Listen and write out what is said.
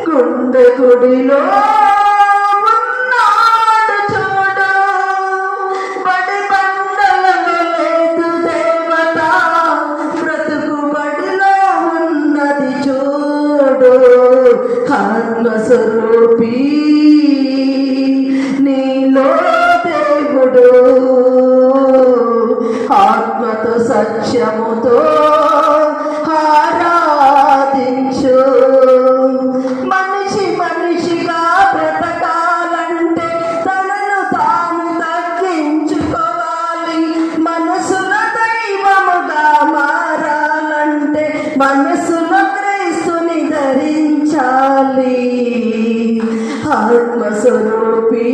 గుండె గుడిలో ఉన్నాడు చూడు, బడి బండలలో లేదు దేవత, బ్రతుకు బడిలో ఉన్నది చూడు. ఆత్మస్వరూపి నీలో దేవుడు, ఆత్మతో సత్యముతో ఆరాధించు. మనిషి మనిషిగా బ్రతకాలంటే తనను తాను తగ్గించుకోవాలి. మనసుల దైవముగా మారాలంటే మనసులో క్రీస్తుని ధరించాలి. ఆత్మస్వరూపి